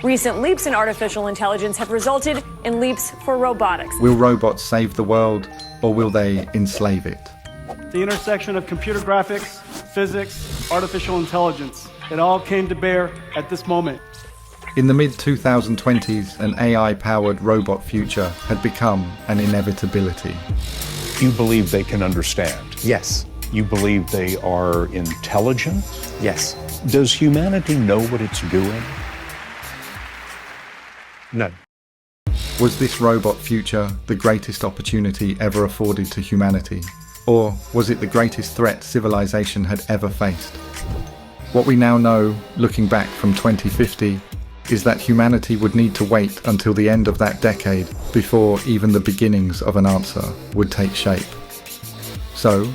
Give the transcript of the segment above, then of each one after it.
Recent leaps in artificial intelligence have resulted in leaps for robotics. Will robots save the world, or will they enslave it? The intersection of computer graphics, physics, artificial intelligence, it all came to bear at this moment. In the mid-2020s, an AI-powered robot future had become an inevitability. You believe they can understand? Yes. You believe they are intelligent? Yes. Does humanity know what it's doing? No. Was this robot future the greatest opportunity ever afforded to humanity? Or was it the greatest threat civilization had ever faced? What we now know, looking back from 2050, is that humanity would need to wait until the end of that decade before even the beginnings of an answer would take shape. So,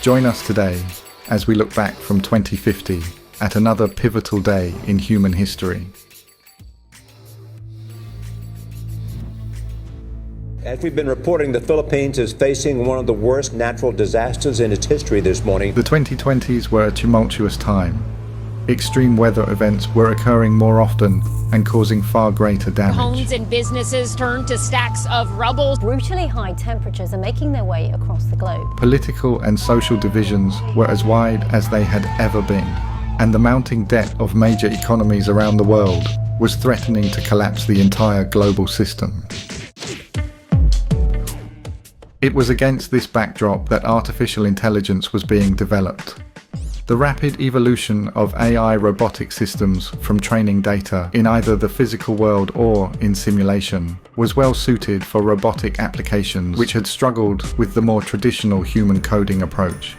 join us today as we look back from 2050 at another pivotal day in human history. As we've been reporting, the Philippines is facing one of the worst natural disasters in its history this morning. The 2020s were a tumultuous time. Extreme weather events were occurring more often and causing far greater damage. Homes and businesses turned to stacks of rubble. Brutally high temperatures are making their way across the globe. Political and social divisions were as wide as they had ever been, and the mounting debt of major economies around the world was threatening to collapse the entire global system. It was against this backdrop that artificial intelligence was being developed. The rapid evolution of AI robotic systems from training data in either the physical world or in simulation was well suited for robotic applications which had struggled with the more traditional human coding approach.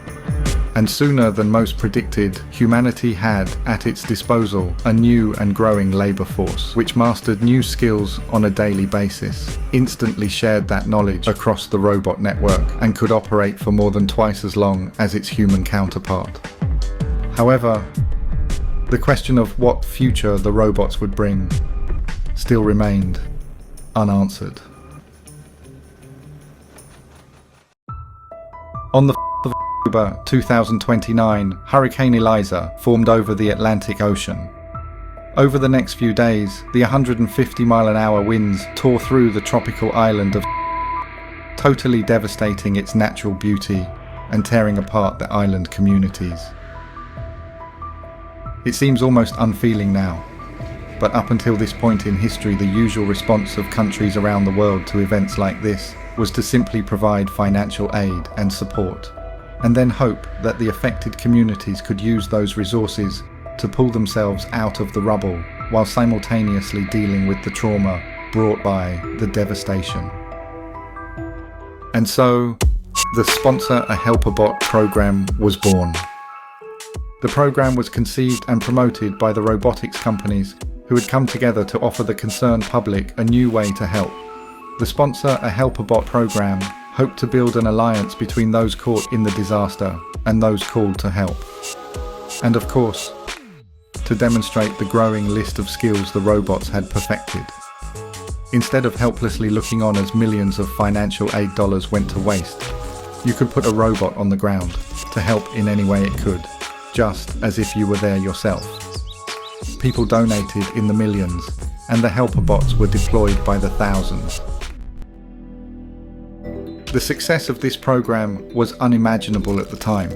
And sooner than most predicted, humanity had at its disposal a new and growing labor force which mastered new skills on a daily basis, instantly shared that knowledge across the robot network, and could operate for more than twice as long as its human counterpart. However, the question of what future the robots would bring still remained unanswered. On the 4th of October 2029, Hurricane Eliza formed over the Atlantic Ocean. Over the next few days, the 150-mile-an-hour winds tore through the tropical island of totally devastating its natural beauty and tearing apart the island communities. It seems almost unfeeling now, but up until this point in history, the usual response of countries around the world to events like this was to simply provide financial aid and support, and then hope that the affected communities could use those resources to pull themselves out of the rubble while simultaneously dealing with the trauma brought by the devastation. And so, the Sponsor a Helper Bot program was born. The program was conceived and promoted by the robotics companies who had come together to offer the concerned public a new way to help. The Sponsor a Helper Bot program hoped to build an alliance between those caught in the disaster and those called to help. And of course, to demonstrate the growing list of skills the robots had perfected. Instead of helplessly looking on as millions of financial aid dollars went to waste, you could put a robot on the ground to help in any way it could, just as if you were there yourself. People donated in the millions, and the helper bots were deployed by the thousands. The success of this program was unimaginable at the time.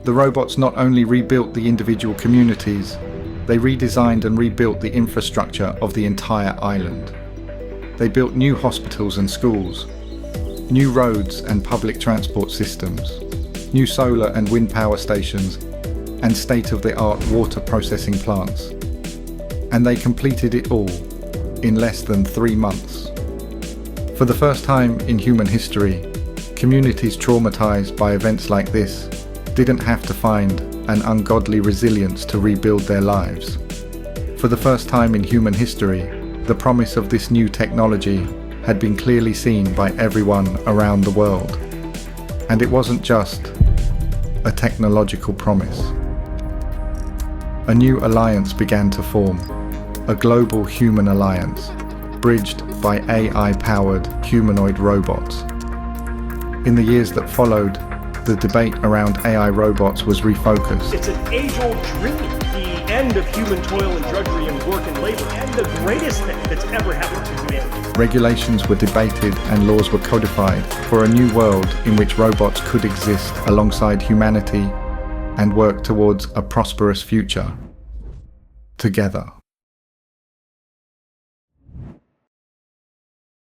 The robots not only rebuilt the individual communities, they redesigned and rebuilt the infrastructure of the entire island. They built new hospitals and schools, new roads and public transport systems, new solar and wind power stations, and state-of-the-art water processing plants. And they completed it all in less than 3 months. For the first time in human history, communities traumatized by events like this didn't have to find an ungodly resilience to rebuild their lives. For the first time in human history, the promise of this new technology had been clearly seen by everyone around the world. And it wasn't just a technological promise. A new alliance began to form, a global human alliance, bridged by AI-powered humanoid robots. In the years that followed, the debate around AI robots was refocused. It's an age-old dream. The end of human toil and drudgery and work and labor, and the greatest thing that's ever happened to humanity. Regulations were debated and laws were codified for a new world in which robots could exist alongside humanity and work towards a prosperous future together.